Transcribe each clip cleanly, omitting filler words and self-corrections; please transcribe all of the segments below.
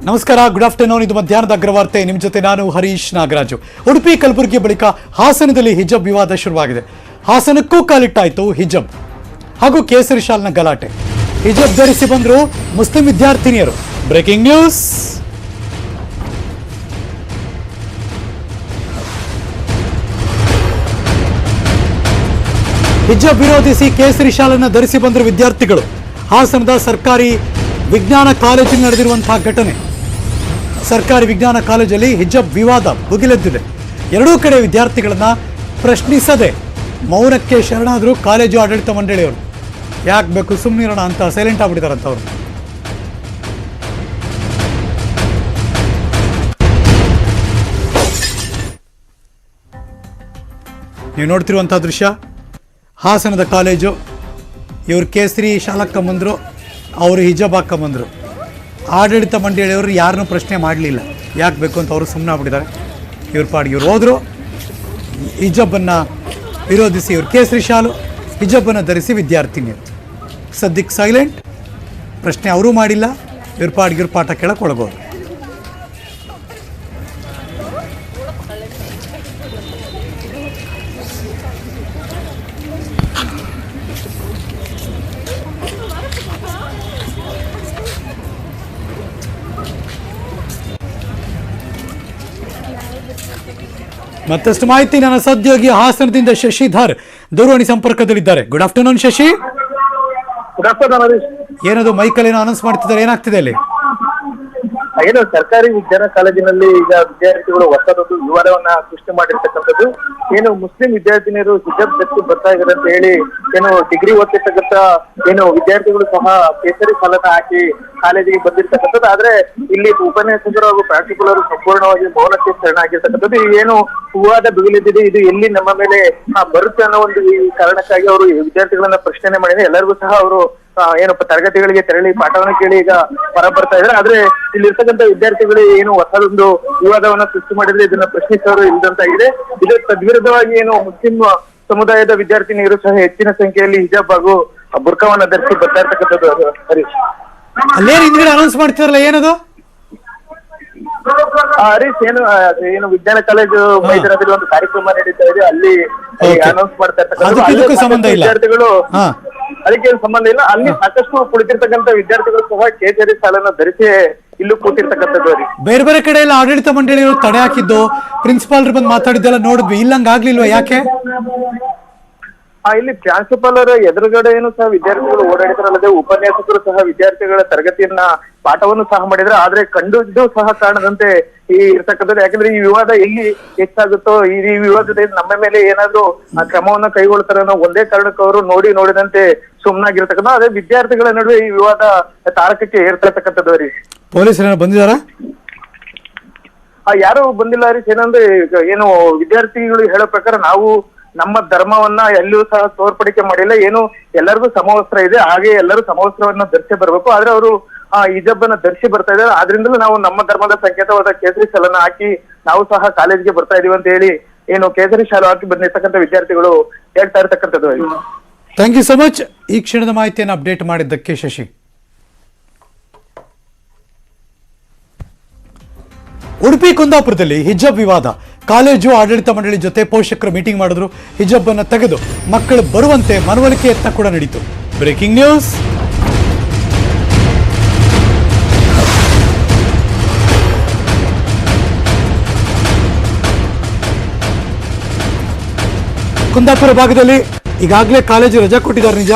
ನಮಸ್ಕಾರ, good afternoon. ಇದು ಮಧ್ಯಾಹ್ನದ ಅಗ್ರವಾರ್ತೆ. ನಿಮ್ಮ ಜೊತೆ ನಾನು ಹರೀಶ್ ನಾಗರಾಜು. ಉಡುಪಿ ಕಲಬುರಗಿ ಬಳಿಕ ಹಾಸನದಲ್ಲಿ ಹಿಜಬ್ ವಿವಾದ ಶುರುವಾಗಿದೆ. ಹಾಸನಕ್ಕೂ ಕಾಲಿಟ್ಟಾಯಿತು ಹಿಜಬ್ ಹಾಗೂ ಕೇಸರಿ ಶಾಲ್ನ ಗಲಾಟೆ. ಹಿಜಬ್ ಧರಿಸಿ ಬಂದರು ಮುಸ್ಲಿಂ ವಿದ್ಯಾರ್ಥಿನಿಯರು. Breaking news. ಹಿಜಬ್ ವಿರೋಧಿಸಿ ಕೇಸರಿ ಶಾಲನ್ನು ಧರಿಸಿ ಬಂದರು ವಿದ್ಯಾರ್ಥಿಗಳು. ಹಾಸನದ ಸರ್ಕಾರಿ ವಿಜ್ಞಾನ ಕಾಲೇಜಿನಲ್ಲಿ ನಡೆದಿರುವಂತಹ ಘಟನೆ. ಸರ್ಕಾರಿ ವಿಜ್ಞಾನ ಕಾಲೇಜಲ್ಲಿ ಹಿಜಬ್ ವಿವಾದ ಭುಗಿಲೆದ್ದಿದೆ. ಎರಡೂ ಕಡೆ ವಿದ್ಯಾರ್ಥಿಗಳನ್ನ ಪ್ರಶ್ನಿಸದೆ ಮೌನಕ್ಕೆ ಶರಣಾದರು ಕಾಲೇಜು ಆಡಳಿತ ಮಂಡಳಿಯವರು. ಯಾಕೆ ಬೇಕು ಸುಮ್ಮನಿರೋಣ ಅಂತ ಸೈಲೆಂಟ್ ಆಗ್ಬಿಟ್ಟಿದಾರಂತ ಅವರು. ನೀವು ನೋಡ್ತಿರುವಂತಹ ದೃಶ್ಯ ಹಾಸನದ ಕಾಲೇಜು. ಇವರು ಕೇಸರಿ ಶಾಲಕ್ಕಂಬಂದರು, ಅವರು ಹಿಜಬ್ ಹಾಕೊಂಬಂದರು. ಆಡಳಿತ ಮಂಡಳಿಯವರು ಯಾರನ್ನೂ ಪ್ರಶ್ನೆ ಮಾಡಲಿಲ್ಲ, ಯಾಕೆ ಬೇಕು ಅಂತ ಅವರು ಸುಮ್ಮನೆ ಆಗ್ಬಿಟ್ಟಿದ್ದಾರೆ. ಇವ್ರ ಪಾಡಿಗೆ ಇವ್ರು ಹೋದರು. ಹಿಜಬ್ಬನ್ನು ವಿರೋಧಿಸಿ ಇವರು ಕೇಸರಿ ಶಾಲು, ಹಿಜಬ್ಬನ್ನು ಧರಿಸಿ ವಿದ್ಯಾರ್ಥಿನಿಯರು ಸದ್ಯಕ್ಕೆ ಸೈಲೆಂಟ್. ಪ್ರಶ್ನೆ ಅವರೂ ಮಾಡಿಲ್ಲ. ಇವ್ರ ಪಾಡಿಗೆ ಇವ್ರ ಪಾಠ ಕೇಳಕ್ಕೆ ಒಳಗೋರು. ಮತ್ತಷ್ಟು ಮಾಹಿತಿ ನನ್ನ ಸಹೋದ್ಯೋಗಿ ಹಾಸನದಿಂದ ಶಶಿಧರ್ ದೂರವಾಣಿ ಸಂಪರ್ಕದಲ್ಲಿದ್ದಾರೆ. Good afternoon Shashi. ಏನದು ಮೈಕಲ್ ಏನೋ ಅನೌನ್ಸ್ ಮಾಡ್ತಿದ್ದಾರೆ, ಏನಾಗ್ತಿದೆ ಅಲ್ಲಿ? ಏನು ಸರ್ಕಾರಿ ವಿಜ್ಞಾನ ಕಾಲೇಜಿನಲ್ಲಿ ಈಗ ವಿದ್ಯಾರ್ಥಿಗಳು ಹೊಸದೊಂದು ವಿವಾದವನ್ನ ಸೃಷ್ಟಿ ಮಾಡಿರ್ತಕ್ಕಂಥದ್ದು. ಏನು ಮುಸ್ಲಿಂ ವಿದ್ಯಾರ್ಥಿನಿಯರು ಹಿಜಬ್ ಧರಿಸಿ ಬರ್ತಾ ಇದ್ದಾರೆ ಅಂತ ಹೇಳಿ ಏನು ಡಿಗ್ರಿ ಓದ್ತಿರ್ತಕ್ಕಂಥ ಏನು ವಿದ್ಯಾರ್ಥಿಗಳು ಸಹ ಕೇಸರಿ ಶಾಲನ್ನ ಹಾಕಿ ಕಾಲೇಜಿಗೆ ಬಂದಿರ್ತಕ್ಕಂಥದ್ದು. ಆದ್ರೆ ಇಲ್ಲಿ ಉಪನ್ಯಾಸಕರು ಹಾಗೂ ಪ್ರಾಂಶುಪಾಲರು ಸಂಪೂರ್ಣವಾಗಿ ಮೌನಕ್ಕೆ ಶರಣಾಗಿರ್ತಕ್ಕಂಥದ್ದು. ಏನು ವಿವಾದ ಬಿಗಿಲಿದ್ದಿದೆ, ಇದು ಎಲ್ಲಿ ನಮ್ಮ ಮೇಲೆ ಬರುತ್ತೆ ಅನ್ನೋ ಒಂದು ಈ ಕಾರಣಕ್ಕಾಗಿ ಅವರು ವಿದ್ಯಾರ್ಥಿಗಳನ್ನ ಪ್ರಶ್ನೆ ಮಾಡಿದ್ರೆ ಎಲ್ಲರಿಗೂ ಸಹ ಅವರು ಏನಪ್ಪ ತರಗತಿಗಳಿಗೆ ತೆರಳಿ ಪಾಠವನ್ನು ಕೇಳಿ ಈಗ ಹೊರ ಬರ್ತಾ ಇದ್ದಾರೆ. ಆದ್ರೆ ಇಲ್ಲಿರ್ತಕ್ಕಂಥ ವಿದ್ಯಾರ್ಥಿಗಳು ಏನು ಹೊಸದೊಂದು ವಿವಾದವನ್ನ ಸೃಷ್ಟಿ ಮಾಡಿದ್ರೆ ಇದನ್ನ ಪ್ರಶ್ನಿಸೋರು ಇಲ್ಲದಂತಾಗಿದೆ. ಇದು ತದ್ವಿರುದ್ಧವಾಗಿ ಏನು ಮುಸ್ಲಿಂ ಸಮುದಾಯದ ವಿದ್ಯಾರ್ಥಿನಿಯರು ಸಹ ಹೆಚ್ಚಿನ ಸಂಖ್ಯೆಯಲ್ಲಿ ಹಿಜಾಬ್ ಹಾಗೂ ಬುರ್ಕಾವನ್ನ ಧರಿಸಿ ಬರ್ತಾ ಇರ್ತಕ್ಕಂಥದ್ದು. ಹರೀಶ್, ಅಲ್ಲೇನು ಹಿಂದ್ಗಡೆ ಅನೌನ್ಸ್ ಮಾಡ್ತಿರಲ್ಲ, ಏನದು? ಹರೀಶ್, ಏನು ವಿಜ್ಞಾನ ಕಾಲೇಜು ಮೈದಾನದಲ್ಲಿ ಒಂದು ಕಾರ್ಯಕ್ರಮ ನಡೀತಾ ಇದೆ, ಅಲ್ಲಿ ಅನೌನ್ಸ್ ಮಾಡ್ತಾ ಇರ್ತಕ್ಕಂಥ ವಿದ್ಯಾರ್ಥಿಗಳು. ಅದಕ್ಕೆ ಸಂಬಂಧ ಇಲ್ಲ. ಅಲ್ಲಿ ಸಾಕಷ್ಟು ಕುಳಿತಿರ್ತಕ್ಕಂಥ ವಿದ್ಯಾರ್ಥಿಗಳು ಸಹ ಕೇಸರಿ ಶಾಲನ್ನ ಧರಿಸಿ ಇಲ್ಲೂ ಕೂತಿರ್ತಕ್ಕಂಥದ್ದು. ಬೇರೆ ಬೇರೆ ಕಡೆ ಎಲ್ಲ ಆಡಳಿತ ಮಂಡಳಿಯವರು ತಡೆ ಹಾಕಿದ್ದು, ಪ್ರಿನ್ಸಿಪಾಲ್ರು ಬಂದು ಮಾತಾಡಿದ್ದೆಲ್ಲ ನೋಡಿದ್ವಿ. ಇಲ್ಲಂಗ ಆಗ್ಲಿಲ್ವಾ, ಯಾಕೆ? ಇಲ್ಲಿ ಪ್ರಾಂಶುಪಾಲರ ಎದುರುಗಡೆ ಏನು ಸಹ ವಿದ್ಯಾರ್ಥಿಗಳು ಓಡಾಡಿದ್ರಲ್ಲದೆ ಉಪನ್ಯಾಸಕರು ಸಹ ವಿದ್ಯಾರ್ಥಿಗಳ ತರಗತಿಯನ್ನ ಪಾಠವನ್ನು ಸಹ ಮಾಡಿದ್ರೆ. ಆದ್ರೆ ಕಂಡು ಸಹ ಕಾಣದಂತೆ ಈ ಇರ್ತಕ್ಕಂಥದ್ದು. ಯಾಕಂದ್ರೆ ಈ ವಿವಾದ ಎಲ್ಲಿ ಹೆಚ್ಚಾಗುತ್ತೋ, ಈ ವಿವಾದದಿಂದ ನಮ್ಮ ಮೇಲೆ ಏನಾದ್ರೂ ಕ್ರಮವನ್ನ ಕೈಗೊಳ್ತಾರೆ ಅನ್ನೋ ಒಂದೇ ಕಾರಣಕ್ಕೆ ಅವರು ನೋಡಿದಂತೆ ಸುಮ್ಮನಾಗಿರ್ತಕ್ಕಂಥ. ಅದೇ ವಿದ್ಯಾರ್ಥಿಗಳ ನಡುವೆ ಈ ವಿವಾದ ತಾರಕಕ್ಕೆ ಏರ್ತಿರ್ತಕ್ಕಂಥದ್ದು. ಹರೀಶ್, ಪೊಲೀಸರು ಬಂದಿದಾರ? ಯಾರು ಬಂದಿಲ್ಲ ಹರೀಶ್. ಏನಂದ್ರೆ ಏನು ವಿದ್ಯಾರ್ಥಿಗಳು ಹೇಳೋ ಪ್ರಕಾರ ನಾವು ನಮ್ಮ ಧರ್ಮವನ್ನ ಎಲ್ಲಿಯೂ ಸಹ ತೋರ್ಪಡಿಕೆ ಮಾಡಿಲ್ಲ. ಏನು ಎಲ್ಲರಿಗೂ ಸಮವಸ್ತ್ರ ಇದೆ, ಹಾಗೆ ಎಲ್ಲರೂ ಸಮವಸ್ತ್ರವನ್ನ ಧರಿಸಿ ಬರ್ಬೇಕು. ಆದ್ರೆ ಅವರು ಹಿಜಬ್ ಅನ್ನ ಧರಿಸಿ ಬರ್ತಾ ಇದ್ದಾರೆ. ಆದ್ರಿಂದಲೂ ನಾವು ನಮ್ಮ ಧರ್ಮದ ಸಂಕೇತವಾದ ಕೇಸರಿ ಶಾಲನ್ನ ಹಾಕಿ ನಾವು ಸಹ ಕಾಲೇಜ್ಗೆ ಬರ್ತಾ ಇದೀವಿ ಅಂತ ಹೇಳಿ ಏನು ಕೇಸರಿ ಶಾಲು ಹಾಕಿ ಬಂದಿರ್ತಕ್ಕಂಥ ವಿದ್ಯಾರ್ಥಿಗಳು ಹೇಳ್ತಾ ಇರ್ತಕ್ಕಂಥದ್ದು. ಥ್ಯಾಂಕ್ ಯು ಸೊ ಮಚ್ ಈ ಕ್ಷಣದ ಮಾಹಿತಿಯನ್ನು ಅಪ್ಡೇಟ್ ಮಾಡಿದ್ದಕ್ಕೆ ಶಶಿ. ಉಡುಪಿ ಕುಂದಾಪುರದಲ್ಲಿ ಹಿಜಬ್ ವಿವಾದ. ಕಾಲೇಜು ಆಡಳಿತ ಮಂಡಳಿ ಜೊತೆ ಪೋಷಕರು ಮೀಟಿಂಗ್ ಮಾಡಿದ್ರು. ಹಿಜಬ್ ಅನ್ನು ತೆಗೆದು ಮಕ್ಕಳು ಬರುವಂತೆ ಮನವೊಲಿಕೆ ಯತ್ನ ಕೂಡ ನಡೀತು. Breaking news. ಕುಂದಾಪುರ ಭಾಗದಲ್ಲಿ ಈಗಾಗಲೇ ಕಾಲೇಜು ರಜಾ ಕೊಟ್ಟಿದ್ದಾರೆ ನಿಜ,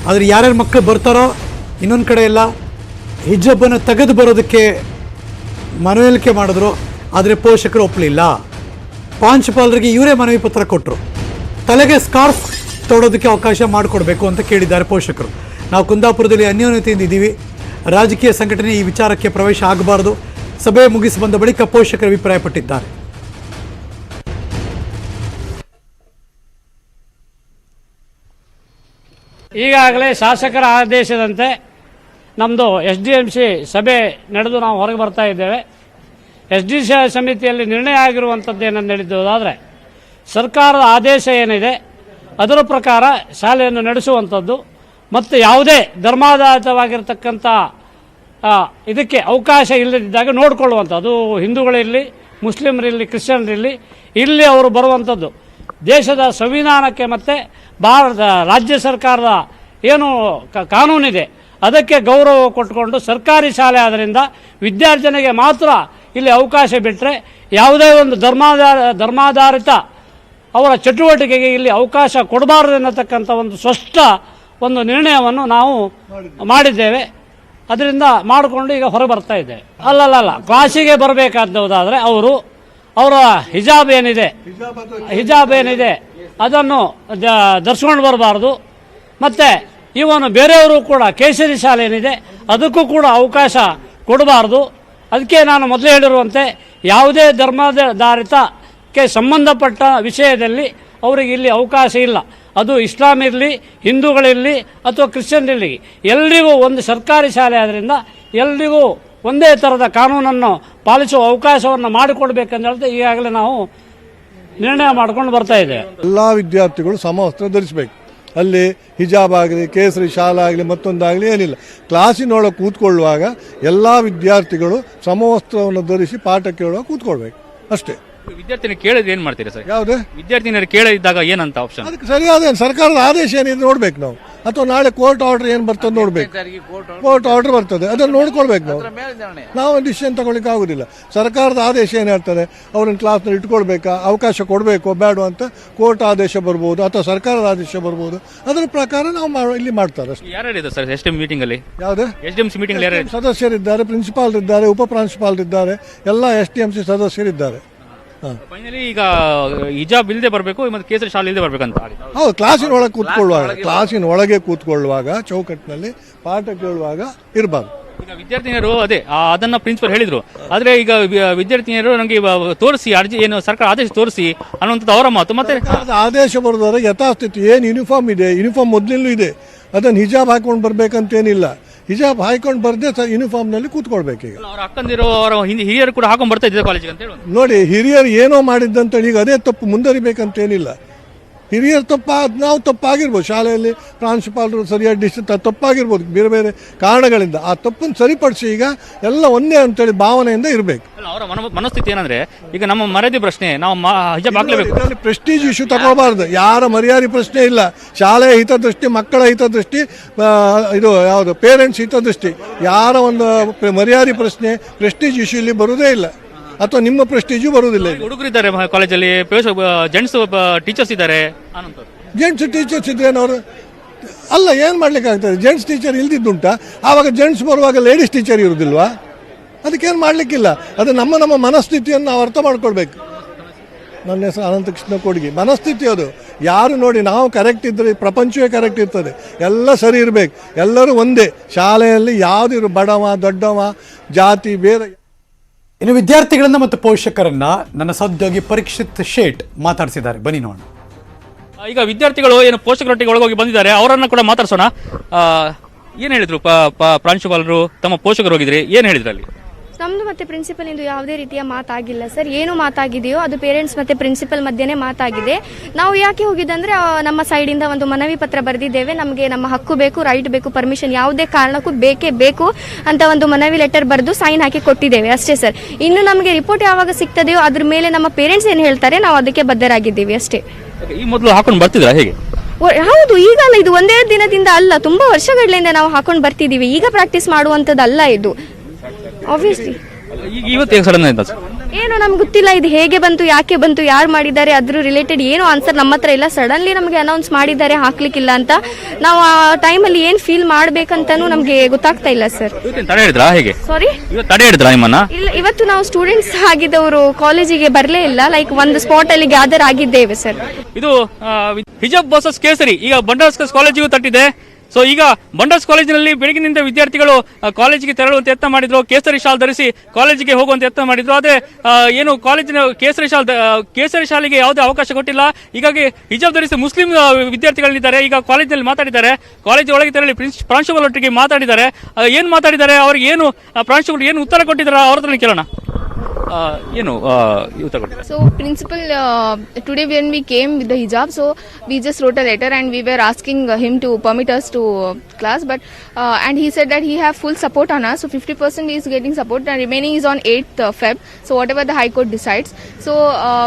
ಆದರೆ ಯಾರ್ಯಾರು ಮಕ್ಕಳು ಬರ್ತಾರೋ ಇನ್ನೊಂದು ಕಡೆ ಎಲ್ಲ ಹಿಜಬ್ಬನ್ನು ತೆಗೆದು ಬರೋದಕ್ಕೆ ಮನವೊಲಿಕೆ ಮಾಡಿದ್ರು. ಆದರೆ ಪೋಷಕರು ಒಪ್ಪಲಿಲ್ಲ. ಪ್ರಾಂಶುಪಾಲರಿಗೆ ಇವರೇ ಮನವಿ ಪತ್ರ ಕೊಟ್ಟರು. ತಲೆಗೆ ಸ್ಕಾರ್ಫ್ ತೊಡೋದಕ್ಕೆ ಅವಕಾಶ ಮಾಡಿಕೊಡ್ಬೇಕು ಅಂತ ಕೇಳಿದ್ದಾರೆ ಪೋಷಕರು. ನಾವು ಕುಂದಾಪುರದಲ್ಲಿ ಅನ್ಯೋನ್ಯತೆಯಿಂದ ಇದ್ದೀವಿ, ರಾಜಕೀಯ ಸಂಘಟನೆ ಈ ವಿಚಾರಕ್ಕೆ ಪ್ರವೇಶ ಆಗಬಾರದು. ಸಭೆ ಮುಗಿಸಿ ಬಂದ ಬಳಿಕ ಪೋಷಕರು ಅಭಿಪ್ರಾಯಪಟ್ಟಿದ್ದಾರೆ. ಈಗಾಗಲೇ ಶಾಸಕರ ಆದೇಶದಂತೆ ನಮ್ಮದು SDMC ಸಭೆ ನಡೆದು ನಾವು ಹೊರಗೆ ಬರ್ತಾ ಇದ್ದೇವೆ. SDC ಸಮಿತಿಯಲ್ಲಿ ನಿರ್ಣಯ ಆಗಿರುವಂಥದ್ದು ಏನಂತ ಹೇಳಿದ್ದೋದಾದರೆ, ಸರ್ಕಾರದ ಆದೇಶ ಏನಿದೆ ಅದರ ಪ್ರಕಾರ ಶಾಲೆಯನ್ನು ನಡೆಸುವಂಥದ್ದು ಮತ್ತು ಯಾವುದೇ ಧರ್ಮಾಧಾರಿತವಾಗಿರ್ತಕ್ಕಂಥ ಇದಕ್ಕೆ ಅವಕಾಶ ಇಲ್ಲದಿದ್ದಾಗ ನೋಡಿಕೊಳ್ಳುವಂಥದ್ದು, ಹಿಂದೂಗಳಿರಲಿ, ಮುಸ್ಲಿಮರಿರಲಿ, ಕ್ರಿಶ್ಚಿಯನ್ರಿರಲಿ, ಇಲ್ಲಿ ಅವರು ಬರುವಂಥದ್ದು ದೇಶದ ಸಂವಿಧಾನಕ್ಕೆ ಮತ್ತು ಭಾರತ ರಾಜ್ಯ ಸರ್ಕಾರದ ಏನು ಕಾನೂನಿದೆ ಅದಕ್ಕೆ ಗೌರವ ಕೊಟ್ಟುಕೊಂಡು ಸರ್ಕಾರಿ ಶಾಲೆ ಆದ್ದರಿಂದ ವಿದ್ಯಾರ್ಜನೆಗೆ ಮಾತ್ರ ಇಲ್ಲಿ ಅವಕಾಶ ಬಿಟ್ಟರೆ ಯಾವುದೇ ಒಂದು ಧರ್ಮಾಧಾರಿತ ಅವರ ಚಟುವಟಿಕೆಗೆ ಇಲ್ಲಿ ಅವಕಾಶ ಕೊಡಬಾರದು ಎನ್ನತಕ್ಕಂಥ ಒಂದು ಸ್ಪಷ್ಟ ಒಂದು ನಿರ್ಣಯವನ್ನು ನಾವು ಮಾಡಿದ್ದೇವೆ. ಅದರಿಂದ ಮಾಡಿಕೊಂಡು ಈಗ ಹೊರ ಬರ್ತಾ ಇದ್ದೇವೆ. ಅಲ್ಲಲ್ಲ, ಕ್ಲಾಸಿಗೆ ಬರಬೇಕಾದವುದಾದರೆ ಅವರ ಹಿಜಾಬ್ ಏನಿದೆ ಅದನ್ನು ಧರಿಸ್ಕೊಂಡು ಬರಬಾರ್ದು. ಮತ್ತು ಇವನು ಬೇರೆಯವರು ಕೂಡ ಕೇಸರಿ ಶಾಲೆ ಏನಿದೆ ಅದಕ್ಕೂ ಕೂಡ ಅವಕಾಶ ಕೊಡಬಾರ್ದು. ಅದಕ್ಕೆ ನಾನು ಮೊದಲೇ ಹೇಳಿರುವಂತೆ ಯಾವುದೇ ಧರ್ಮಾಧಾರಿತಕ್ಕೆ ಸಂಬಂಧಪಟ್ಟ ವಿಷಯದಲ್ಲಿ ಅವರಿಗೆ ಇಲ್ಲಿ ಅವಕಾಶ ಇಲ್ಲ. ಅದು ಇಸ್ಲಾಂ ಇರಲಿ, ಹಿಂದೂಗಳಿರಲಿ ಅಥವಾ ಕ್ರಿಶ್ಚಿಯನ್ ಇರಲಿ, ಎಲ್ರಿಗೂ ಒಂದು ಸರ್ಕಾರಿ ಶಾಲೆ ಆದ್ದರಿಂದ ಎಲ್ರಿಗೂ ಒಂದೇ ಥರದ ಕಾನೂನನ್ನು ಪಾಲಿಸುವ ಅವಕಾಶವನ್ನು ಮಾಡಿಕೊಡ್ಬೇಕಂತ ಹೇಳಿದ್ರೆ ಈಗಾಗಲೇ ನಾವು ನಿರ್ಣಯ ಮಾಡ್ಕೊಂಡು ಬರ್ತಾ ಇದ್ದೇವೆ. ಎಲ್ಲ ವಿದ್ಯಾರ್ಥಿಗಳು ಸಮವಸ್ತ್ರ ಧರಿಸಬೇಕು. ಅಲ್ಲಿ ಹಿಜಾಬ್ ಆಗಲಿ, ಕೇಸರಿ ಶಾಲೆ ಆಗಲಿ, ಮತ್ತೊಂದಾಗಲಿ ಏನಿಲ್ಲ. ಕ್ಲಾಸಿನೊಳಗೆ ಕೂತ್ಕೊಳ್ಳುವಾಗ ಎಲ್ಲ ವಿದ್ಯಾರ್ಥಿಗಳು ಸಮವಸ್ತ್ರವನ್ನು ಧರಿಸಿ ಪಾಠ ಕೇಳುವಾಗ ಕೂತ್ಕೊಳ್ಬೇಕು ಅಷ್ಟೇ. ವಿದ್ಯಾರ್ಥಿನ ಕೇಳಿದ್ರೆ ಏನ್ ಮಾಡ್ತೀರಾ ಸರ್? ಯಾವುದೇ ವಿದ್ಯಾರ್ಥಿನಿಯರು ಕೇಳಿದಾಗ ಏನಂತ ಆಪ್ಷನ್? ಅದಕ್ಕೆ ಸರಿಯಾದ ಸರ್ಕಾರದ ಆದೇಶ ಏನಿದೆ ನೋಡ್ಬೇಕು ನಾವು, ಅಥವಾ ನಾಳೆ ಕೋರ್ಟ್ ಆರ್ಡರ್ ಏನು ಬರ್ತದೆ ನೋಡ್ಬೇಕು. ಕೋರ್ಟ್ ಆರ್ಡರ್ ಬರ್ತದೆ, ಅದನ್ನು ನೋಡ್ಕೊಳ್ಬೇಕು ನಾವು ಡಿಸಿಷನ್ ತಗೊಳ್ಳಿಕ್ಕೆ ಆಗುದಿಲ್ಲ. ಸರ್ಕಾರದ ಆದೇಶ ಏನು ಹೇಳ್ತಾರೆ, ಅವ್ರನ್ನ ಕ್ಲಾಸ್ನಲ್ಲಿ ಇಟ್ಕೊಳ್ಬೇಕಾ, ಅವಕಾಶ ಕೊಡಬೇಕು ಬೇಡ ಅಂತ ಕೋರ್ಟ್ ಆದೇಶ ಬರ್ಬೋದು ಅಥವಾ ಸರ್ಕಾರದ ಆದೇಶ ಬರ್ಬೋದು. ಅದರ ಪ್ರಕಾರ ನಾವು ಇಲ್ಲಿ ಮಾಡ್ತಾರೆ ಅಷ್ಟೇ. ಯಾರ್ಯಾರಿದೆ ಸರ್ ಎಸ್ಡಿಎಂ ಮೀಟಿಂಗ್ ಅಲ್ಲಿ? ಯಾವುದೇ ಎಸ್ಡಿಎಂಸಿ ಮೀಟಿಂಗ್ ಯಾರು ಸದಸ್ಯರಿದ್ದಾರೆ, ಪ್ರಿನ್ಸಿಪಾಲ್ ಇದ್ದಾರೆ, ಉಪ ಪ್ರಾಂಶುಪಾಲರಿದ್ದಾರೆ, ಎಲ್ಲ SDMC ಸದಸ್ಯರಿದ್ದಾರೆ. ಫೈನಲಿ ಈಗ ಹಿಜಾಬ್ ಇಲ್ಲದೆ ಬರಬೇಕು ಮತ್ತು ಕೇಸರಿ ಶಾಲೆ ಇಲ್ಲದೆ ಬರ್ಬೇಕಂತ. ಹೌದು, ಕ್ಲಾಸಿನ ಒಳಗೆ ಕೂತ್ಕೊಳ್ಳುವಾಗ ಚೌಕಟ್ಟಿನಲ್ಲಿ ಪಾಠ ಕೇಳುವಾಗ ಇರಬಾರ್ದು. ಈಗ ವಿದ್ಯಾರ್ಥಿನಿಯರು ಅದನ್ನ ಪ್ರಿನ್ಸಿಪಲ್ ಹೇಳಿದ್ರು. ಆದ್ರೆ ಈಗ ವಿದ್ಯಾರ್ಥಿನಿಯರು ನನಗೆ ತೋರಿಸಿ ಅರ್ಜಿ ಏನು ಸರ್ಕಾರ ಆದೇಶ ತೋರಿಸಿ ಅನ್ನುವಂಥದ್ದು ಅವರ ಮಾತು. ಮತ್ತೆ ಆದೇಶ ಬರೋದಾದ್ರೆ ಯಥಾಸ್ಥಿತಿ ಏನು ಯೂನಿಫಾರ್ಮ್ ಇದೆ, ಯೂನಿಫಾರ್ಮ್ ಮೊದಲಿನೂ ಇದೆ, ಅದನ್ನು ಹಿಜಾಬ್ ಹಾಕೊಂಡು ಬರ್ಬೇಕಂತೇನಿಲ್ಲ. ಹಿಜಾಬ್ ಹಾಕೊಂಡು ಬರ್ದೆ ಯೂನಿಫಾರ್ಮ್ ನಲ್ಲಿ ಕೂತ್ಕೊಳ್ಬೇಕೀಗ. ಅವರ ಅಕ್ಕಂದಿರು ಅವರ ಹಿರಿಯರು ಕೂಡ ಹಾಕೊಂಡ್ ಬರ್ತಾ ಇದ್ದಾರೆ ಕಾಲೇಜಿಗೆ ಅಂತ ಹೇಳಿ. ನೋಡಿ, ಹಿರಿಯರು ಏನೋ ಮಾಡಿದ್ದಂತೇಳಿ ಈಗ ಅದೇ ತಪ್ಪು ಮುಂದರಿಬೇಕಂತೇನಿಲ್ಲ. ಹಿರಿಯರು ನಾವು ತಪ್ಪಾಗಿರ್ಬೋದು, ಶಾಲೆಯಲ್ಲಿ ಪ್ರಾಂಶುಪಾಲರು ಸರಿಯಾಗಿ ಡಿಸಿಷನ್ ತಪ್ಪಾಗಿರ್ಬೋದು ಬೇರೆ ಬೇರೆ ಕಾರಣಗಳಿಂದ. ಆ ತಪ್ಪನ್ನು ಸರಿಪಡಿಸಿ ಈಗ ಎಲ್ಲ ಒಂದೇ ಅಂತೇಳಿ ಭಾವನೆಯಿಂದ ಇರಬೇಕು. ಅವರ ಮನಸ್ಥಿತಿ ಏನಂದ್ರೆ ಈಗ ನಮ್ಮ ಮರ್ಯಾದೆ ಪ್ರಶ್ನೆ, ನಾವು ಹಿಜಾಬ್ ಹಾಕ್ಲೇಬೇಕು. ಇದರಲ್ಲಿ ಪ್ರೆಸ್ಟೀಜ್ ಇಶ್ಯೂ ತಗೋಬಾರ್ದು. ಯಾರ ಮರ್ಯಾದೆ ಪ್ರಶ್ನೆ ಇಲ್ಲ. ಶಾಲೆಯ ಹಿತದೃಷ್ಟಿ, ಮಕ್ಕಳ ಹಿತದೃಷ್ಟಿ, ಇದು ಯಾವುದು ಪೇರೆಂಟ್ಸ್ ಹಿತದೃಷ್ಟಿ, ಯಾರ ಒಂದು ಮರ್ಯಾದೆ ಪ್ರಶ್ನೆ ಪ್ರೆಸ್ಟೀಜ್ ಇಶ್ಯೂ ಇಲ್ಲಿ ಬರುವುದೇ ಇಲ್ಲ, ಅಥವಾ ನಿಮ್ಮ ಪ್ರೆಸ್ಟೀಜು ಬರುವುದಿಲ್ಲ. ಹುಡುಗರಿದ್ದಾರೆ ಕಾಲೇಜಲ್ಲಿ, ಜೆಂಟ್ಸ್ ಟೀಚರ್ಸ್ ಇದ್ದಾರೆ. ಜೆಂಟ್ಸ್ ಟೀಚರ್ಸ್ ಇದ್ರೇನವರು ಅಲ್ಲ, ಏನು ಮಾಡ್ಲಿಕ್ಕೆ ಆಗ್ತದೆ? ಜೆಂಟ್ಸ್ ಟೀಚರ್ ಇಲ್ದಿದ್ದುಂಟಾ? ಆವಾಗ ಜೆಂಟ್ಸ್ ಬರುವಾಗ ಲೇಡೀಸ್ ಟೀಚರ್ ಇರುವುದಿಲ್ವಾ? ಅದಕ್ಕೇನು ಮಾಡಲಿಕ್ಕಿಲ್ಲ. ಅದು ನಮ್ಮ ಮನಸ್ಥಿತಿಯನ್ನು ನಾವು ಅರ್ಥ ಮಾಡ್ಕೊಳ್ಬೇಕು. ನನ್ನ ಹೆಸರು ಅನಂತಕೃಷ್ಣ ಕೊಡ್ಗಿ. ಮನಸ್ಥಿತಿ ಅದು. ಯಾರು ನೋಡಿ, ನಾವು ಕರೆಕ್ಟ್ ಇದ್ದರೆ ಪ್ರಪಂಚವೇ ಕರೆಕ್ಟ್ ಇರ್ತದೆ. ಎಲ್ಲ ಸರಿ ಇರಬೇಕು, ಎಲ್ಲರೂ ಒಂದೇ. ಶಾಲೆಯಲ್ಲಿ ಯಾವುದಿರು ಬಡವ ದೊಡ್ಡವ ಜಾತಿ ಬೇರೆ. ಇನ್ನು ವಿದ್ಯಾರ್ಥಿಗಳನ್ನ ಮತ್ತು ಪೋಷಕರನ್ನ ನನ್ನ ಸಹೋದ್ಯೋಗಿ ಪರೀಕ್ಷಿತ್ ಶೇಟ್ ಮಾತಾಡಿಸಿದ್ದಾರೆ, ಬನ್ನಿ ನೋಡೋಣ. ಈಗ ವಿದ್ಯಾರ್ಥಿಗಳು ಏನು ಪೋಷಕರೊಟ್ಟಿಗೆ ಒಳಗೋಗಿ ಬಂದಿದ್ದಾರೆ, ಅವರನ್ನ ಕೂಡ ಮಾತಾಡ್ಸೋಣ. ಏನ್ ಹೇಳಿದ್ರು ಪ್ರಾಂಶುಪಾಲರು? ತಮ್ಮ ಪೋಷಕರು ಹೋಗಿದ್ರಿ, ಏನ್ ಹೇಳಿದ್ರು ಅಲ್ಲಿ? ನಮ್ದು ಮತ್ತೆ ಪ್ರಿನ್ಸಿಪಲ್ ಇಂದು ಯಾವುದೇ ರೀತಿಯ ಮಾತಾಗಿಲ್ಲ ಸರ್. ಏನು ಮಾತಾಗಿದೆಯೋ ಅದು ಪೇರೆಂಟ್ಸ್ ಮತ್ತೆ ಪ್ರಿನ್ಸಿಪಲ್ ಮಧ್ಯೆನೇ ಮಾತಾಗಿದೆ. ನಾವು ಯಾಕೆ ಹೋಗಿದ್ದಂದ್ರೆ ನಮ್ಮ ಸೈಡಿಂದ ಒಂದು ಮನವಿ ಪತ್ರ ಬರೆದಿದ್ದೇವೆ. ನಮಗೆ ನಮ್ಮ ಹಕ್ಕು ಬೇಕು, ರೈಟ್ ಬೇಕು, ಪರ್ಮಿಷನ್ ಯಾವುದೇ ಕಾರಣಕ್ಕೂ ಬೇಕೇ ಬೇಕು ಅಂತ ಒಂದು ಮನವಿ ಲೆಟರ್ ಬರೆದು ಸೈನ್ ಹಾಕಿ ಕೊಟ್ಟಿದ್ದೇವೆ ಅಷ್ಟೇ ಸರ್. ಇನ್ನು ನಮಗೆ ರಿಪೋರ್ಟ್ ಯಾವಾಗ ಸಿಗ್ತದೆಯೋ ಅದ್ರ ಮೇಲೆ ನಮ್ಮ ಪೇರೆಂಟ್ಸ್ ಏನು ಹೇಳ್ತಾರೆ ನಾವು ಅದಕ್ಕೆ ಬದ್ಧರಾಗಿದ್ದೀವಿ ಅಷ್ಟೇ. ಈ ಮೊದಲು ಹಾಕೊಂಡು ಬರ್ತಿದ್ರ ಹೇಗೆ? ಹೌದು, ಈಗಲ್ಲ, ಇದು ಒಂದೇ ದಿನದಿಂದ ಅಲ್ಲ, ತುಂಬಾ ವರ್ಷಗಳಿಂದ ನಾವು ಹಾಕೊಂಡು ಬರ್ತಿದ್ದೀವಿ. ಈಗ ಪ್ರಾಕ್ಟೀಸ್ ಮಾಡುವಂಥದ್ದಲ್ಲ ಇದು. ಆಬ್ವಿಯಸ್ಲಿ ಇವತ್ತು ಸಡನ್ ಏನೋ ನಮ್ಗೆ ಗೊತ್ತಿಲ್ಲ, ಇದು ಹೇಗೆ ಬಂತು, ಯಾಕೆ ಬಂತು, ಯಾರು ಮಾಡಿದ್ದಾರೆ, ಅದ್ರ ರಿಲೇಟೆಡ್ ಏನು ಆನ್ಸರ್ ನಮ್ಮ ಹತ್ರ ಇಲ್ಲ. ಸಡನ್ಲಿ ನಮಗೆ ಅನೌನ್ಸ್ ಮಾಡಿದ್ದಾರೆ ಹಾಕ್ಲಿಕ್ಕಿಲ್ಲ ಅಂತ. ನಾವು ಆ ಟೈಮಲ್ಲಿ ಏನು ಫೀಲ್ ಮಾಡ್ಬೇಕಂತಾನು ನಮ್ಗೆ ಗೊತ್ತಾಗ್ತಾ ಇಲ್ಲ ಸರ್. ಸಾರಿ, ಇಲ್ಲ, ಇವತ್ತು ನಾವು ಸ್ಟೂಡೆಂಟ್ಸ್ ಆಗಿದ್ದವರು ಕಾಲೇಜಿಗೆ ಬರಲೇ ಇಲ್ಲ. ಲೈಕ್ ಒಂದು ಸ್ಪಾಟ್ ಅಲ್ಲಿ ಗ್ಯಾದರ್ ಆಗಿದ್ದೇವೆ ಸರ್. ಇದು ಹಿಜಾಬ್ ವರ್ಸಸ್ ಕೇಸರಿ ಈಗ ಬಂಡಾರ್ಸ್ ಕಾಲೇಜಿಗೂ ತಟ್ಟಿದೆ. ಸೊ ಈಗ ಬಂಡರ್ಸ್ ಕಾಲೇಜಿನಲ್ಲಿ ಬೆಳಗಿನಿಂದ ವಿದ್ಯಾರ್ಥಿಗಳು ಕಾಲೇಜಿಗೆ ತೆರಳುವಂತೆ ಯತ್ನ ಮಾಡಿದ್ರು, ಕೇಸರಿ ಶಾಲ್ ಧರಿಸಿ ಕಾಲೇಜಿಗೆ ಹೋಗುವಂತೆ ಯತ್ನ ಮಾಡಿದ್ರು. ಆದ್ರೆ ಏನು ಕಾಲೇಜಿನ ಕೇಸರಿ ಶಾಲೆಗೆ ಯಾವುದೇ ಅವಕಾಶ ಕೊಟ್ಟಿಲ್ಲ. ಹೀಗಾಗಿ ಹಿಜಾಬ್ ಧರಿಸಿ ಮುಸ್ಲಿಂ ವಿದ್ಯಾರ್ಥಿಗಳಿದ್ದಾರೆ. ಈಗ ಕಾಲೇಜಿನಲ್ಲಿ ಮಾತಾಡಿದ್ದಾರೆ, ಕಾಲೇಜ್ ಒಳಗೆ ತೆರಳಿ ಪ್ರಾಂಶುಪಾಲ ಒಟ್ಟಿಗೆ ಮಾತಾಡಿದ್ದಾರೆ. ಏನ್ ಮಾತಾಡಿದ್ದಾರೆ, ಅವ್ರಿಗೆ ಏನು ಪ್ರಾಂಶುಪಾಲ ಏನು ಉತ್ತರ ಕೊಟ್ಟಿದ್ದಾರೆ ಅವ್ರ ಹತ್ರ ಕೇಳೋಣ. ಏನು ಉತ್ತರ ಕೊಡ್ತೀರಾ? So principal, today when we came with the hijab, so we just wrote a letter and we were asking him to permit us to class, but and he said that he have full support on us. So 50% is getting support and remaining is on 8th Feb. So whatever the High Court decides. So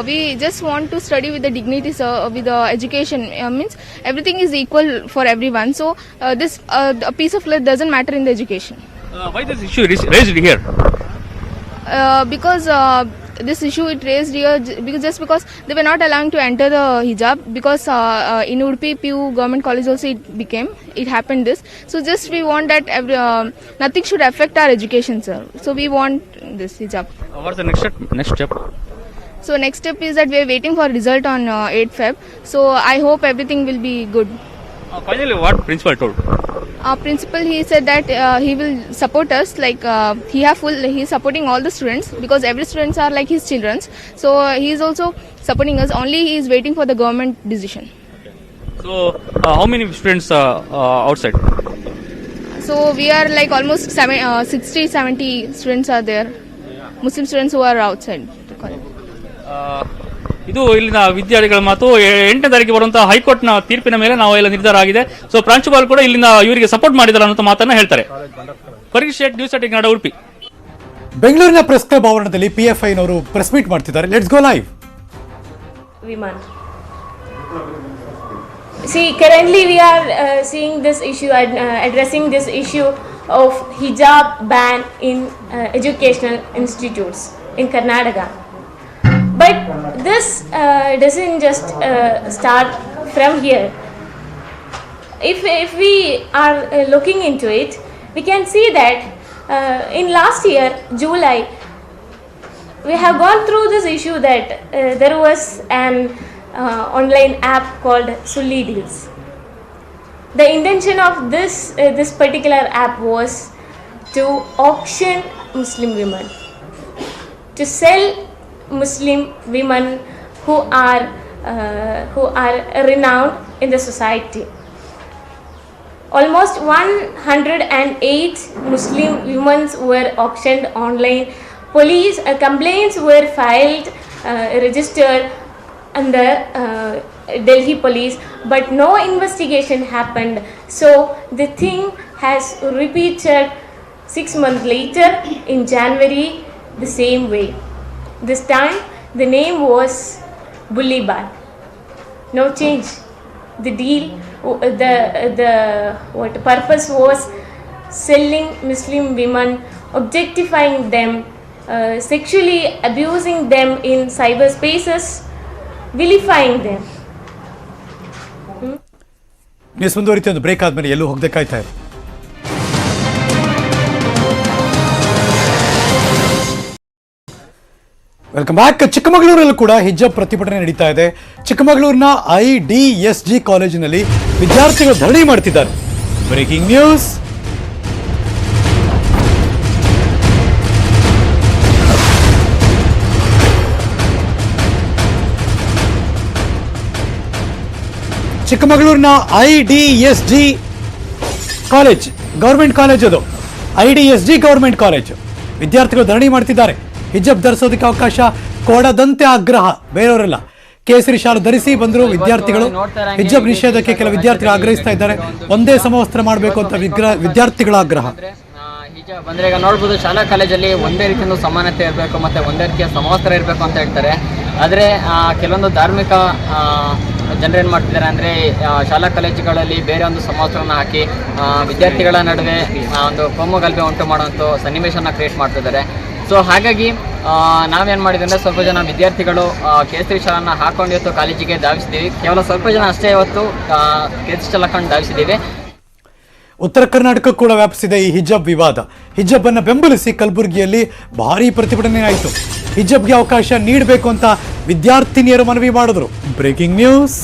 we just want to study with the dignity, sir, with the education. Means everything is equal for everyone. So this a piece of land doesn't matter in the education. Why this issue is raised here? Because this issue it raised here because they were not allowing to enter the hijab because in Udupi PU government college also it happened this. So just we want that nothing should affect our education, sir. So we want this hijab. What's the next step? So next step is that we are waiting for result on 8th Feb. So I hope everything will be good. Finally, what principal told? Our principal, he said that he will support us, like he's supporting all the students because every students are like his children. So he is also supporting us. Only he is waiting for the government decision. So how many students outside? So we are like almost 60-70 students are there, Muslim students who are outside the college. ಇದು ಇಲ್ಲಿನ ವಿದ್ಯಾರ್ಥಿಗಳ ಮಾತು. 8ನೇ ತಾರೀಕಿಗೆ ಬರುವಂತಹ ಹೈಕೋರ್ಟ್ನ ತೀರ್ಪಿನ ಮೇಲೆ ನಾವು ಎಲ್ಲ ನಿರ್ಧಾರ ಆಗಿದೆ. ಸೊ ಪ್ರಾಂಶುಪಾಲ್ ಕೂಡ ಇಲ್ಲಿಂದ ಇವರಿಗೆ ಸಪೋರ್ಟ್ ಮಾಡಿದ್ದಾರೆ ಅನ್ನೋ ಮಾತನ್ನ ಹೇಳ್ತಾರೆ. ಪರೀಕ್ಷೆ ನ್ಯೂಸ್ ಏಟೀನ್ ಕನ್ನಡ ಉಡುಪಿ. ಬೆಂಗಳೂರಿನ ಪ್ರೆಸ್ ಕ್ಲಬ್ ಆವರಣದಲ್ಲಿ PFIನವರು ಪ್ರೆಸ್ ಮೀಟ್ ಮಾಡ್ತಿದ್ದಾರೆ. Let's go live. Viman. See, currently we are seeing this issue, addressing this issue of hijab ban in educational institutes in Karnataka. But this doesn't just start from here. If we are looking into it, we can see that in last year, July, we have gone through this issue that there was an online app called Sulli Deals. The intention of this particular app was to auction Muslim women, to sell Muslim women who are renowned in the society. Almost 108 Muslim women were auctioned online. Police complaints were filed, registered under Delhi police, but no investigation happened. So the thing has repeated 6 months later in January the same way. This time the name was Bullibar. No change. The deal, what purpose was selling Muslim women, objectifying them, sexually abusing them in cyberspaces, vilifying them. News ಮುಂದುವರಿತು. ಒಂದು break ಆದ್ಮೇಲೆ ಎಲ್ಲೂ ಹೋಗದೆ ಕಾಯ್ತಾ ಇರು. Welcome back. ಚಿಕ್ಕಮಗಳೂರಲ್ಲೂ ಕೂಡ ಹಿಜಾಬ್ ಪ್ರತಿಭಟನೆ ನಡೀತಾ ಇದೆ. ಚಿಕ್ಕಮಗಳೂರಿನ IDSG ಕಾಲೇಜಿನಲ್ಲಿ ವಿದ್ಯಾರ್ಥಿಗಳು ಧರಣಿ ಮಾಡ್ತಿದ್ದಾರೆ. Breaking news. ಚಿಕ್ಕಮಗಳೂರಿನ IDSG ಕಾಲೇಜ್, ಗೌರ್ಮೆಂಟ್ ಕಾಲೇಜ್ ಅದು. IDSG ಗೌರ್ಮೆಂಟ್ ಕಾಲೇಜ್ ವಿದ್ಯಾರ್ಥಿಗಳು ಧರಣಿ ಮಾಡ್ತಿದ್ದಾರೆ. ಹಿಜಾಬ್ ಧರಿಸೋದಕ್ಕೆ ಅವಕಾಶ ಕೊಡದಂತೆ ಆಗ್ರಹ. ಬೇರೆಯವರೆಲ್ಲ ಕೇಸರಿ ಶಾಲು ಧರಿಸಿ ಬಂದರು ವಿದ್ಯಾರ್ಥಿಗಳು. ಹಿಜಾಬ್ ನಿಷೇಧಕ್ಕೆ ಕೆಲ ವಿದ್ಯಾರ್ಥಿಗಳು ಆಗ್ರಹಿಸ್ತಾ ಇದ್ದಾರೆ. ಒಂದೇ ಸಮವಸ್ತ್ರ ಮಾಡಬೇಕು ಅಂತ ವಿದ್ಯಾರ್ಥಿಗಳ ಆಗ್ರಹ. ಹಿಜಾಬ್ ಅಂದ್ರೆ ಈಗ ನೋಡ್ಬೋದು, ಶಾಲಾ ಕಾಲೇಜಲ್ಲಿ ಒಂದೇ ರೀತಿಯ ಸಮಾನತೆ ಇರಬೇಕು ಮತ್ತೆ ಒಂದೇ ರೀತಿಯ ಸಮವಸ್ತ್ರ ಇರಬೇಕು ಅಂತ ಹೇಳ್ತಾರೆ. ಆದರೆ ಕೆಲವೊಂದು ಧಾರ್ಮಿಕ ಜನರೇನು ಮಾಡ್ತಿದ್ದಾರೆ ಅಂದರೆ ಶಾಲಾ ಕಾಲೇಜುಗಳಲ್ಲಿ ಬೇರೆ ಒಂದು ಸಮವಸ್ತ್ರವನ್ನು ಹಾಕಿ ವಿದ್ಯಾರ್ಥಿಗಳ ನಡುವೆ ಒಂದು ಕೋಮುಗಲಭೆ ಉಂಟು ಮಾಡುವಂಥ ಸನ್ನಿವೇಶನ ಕ್ರಿಯೇಟ್ ಮಾಡ್ತಿದ್ದಾರೆ. ಸೊ ಹಾಗಾಗಿ ನಾವೇನು ಮಾಡಿದ್ವಿ ಅಂದರೆ ಸ್ವಲ್ಪ ಜನ ವಿದ್ಯಾರ್ಥಿಗಳು ಕೇಸರಿ ಶಾಲನ್ನು ಹಾಕೊಂಡು ಇವತ್ತು ಕಾಲೇಜಿಗೆ ಧಾವಿಸಿದ್ದೀವಿ. ಕೇವಲ ಸ್ವಲ್ಪ ಜನ ಅಷ್ಟೇ ಇವತ್ತು ಕೇಸರಿ ಶಾಲೆ ಹಾಕೊಂಡು ಧಾವಿಸಿದ್ದೀವಿ. ಉತ್ತರ ಕರ್ನಾಟಕ ಕೂಡ ವ್ಯಾಪಿಸಿದೆ ಈ ಹಿಜಾಬ್ ವಿವಾದ. ಹಿಜಾಬ್ ಅನ್ನು ಬೆಂಬಲಿಸಿ ಕಲಬುರಗಿಯಲ್ಲಿ ಭಾರೀ ಪ್ರತಿಭಟನೆ ಆಯಿತು. ಹಿಜಾಬ್ಗೆ ಅವಕಾಶ ನೀಡಬೇಕು ಅಂತ ವಿದ್ಯಾರ್ಥಿನಿಯರು ಮನವಿ ಮಾಡಿದ್ರು. Breaking news.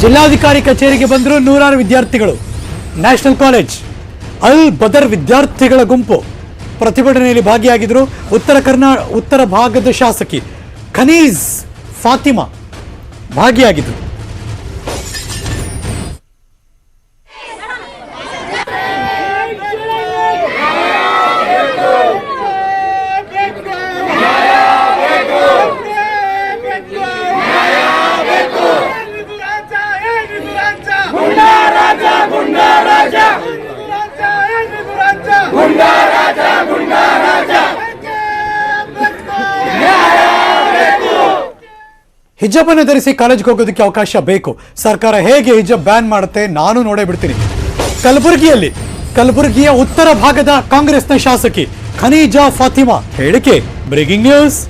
ಜಿಲ್ಲಾಧಿಕಾರಿ ಕಚೇರಿಗೆ ಬಂದರು ನೂರಾರು ವಿದ್ಯಾರ್ಥಿಗಳು. ನ್ಯಾಷನಲ್ ಕಾಲೇಜ್ ಅಲ್ ಬದರ್ ವಿದ್ಯಾರ್ಥಿಗಳ ಗುಂಪು ಪ್ರತಿಭಟನೆಯಲ್ಲಿ ಭಾಗಿಯಾಗಿದ್ದರು. ಉತ್ತರ ಭಾಗದ ಶಾಸಕಿ ಖನೀಜ್ ಫಾತಿಮಾ ಭಾಗಿಯಾಗಿದ್ದರು. ಹಿಜಾಬನ್ನು ಧರಿಸಿ ಕಾಲೇಜ್ಗೆ ಹೋಗೋದಕ್ಕೆ ಅವಕಾಶ ಬೇಕು. ಸರ್ಕಾರ ಹೇಗೆ ಹಿಜಾಬ್ ಬ್ಯಾನ್ ಮಾಡುತ್ತೆ ನಾನು ನೋಡೇ ಬಿಡ್ತೀನಿ. ಕಲಬುರಗಿಯ ಉತ್ತರ ಭಾಗದ ಕಾಂಗ್ರೆಸ್ನ ಶಾಸಕಿ ಖನೀಜಾ ಫಾತಿಮಾ ಹೇಳಿಕೆ. Breaking news.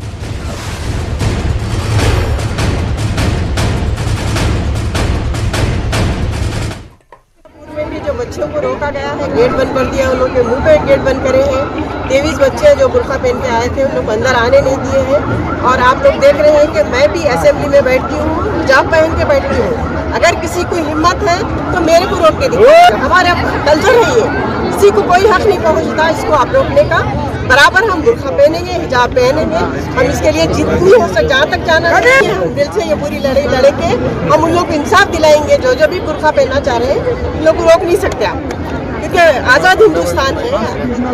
जो बच्चों को रोका गया है, गेट बंद कर दिया, उन लोग के मुंह पे गेट बंद करे हैं। 23 बच्चे जो बुर्का पहन के आए थे उन लोग अंदर आने नहीं दिए हैं। और आप लोग देख रहे हैं कि मैं भी असेंबली में बैठती हूँ, हिजाब पहन के बैठती हूँ। अगर किसी को हिम्मत है तो मेरे को रोक के दिखाए। हमारा कल्चर है ये, किसी को कोई हक नहीं पहुँचता इसको आप रोकने का। बराबर हम बुर्का पहनेंगे, हिजाब पहनेंगे। हम इसके लिए जितनी हो सके जहाँ तक जाना चाहिए हम दिल से ये पूरी लड़ाई लड़े के हम उन लोग को इंसाफ दिलाएंगे। जो भी बुर्का पहनना चाह रहे हैं उन लोग को रोक नहीं सकते आप, क्योंकि आज़ाद हिंदुस्तान है,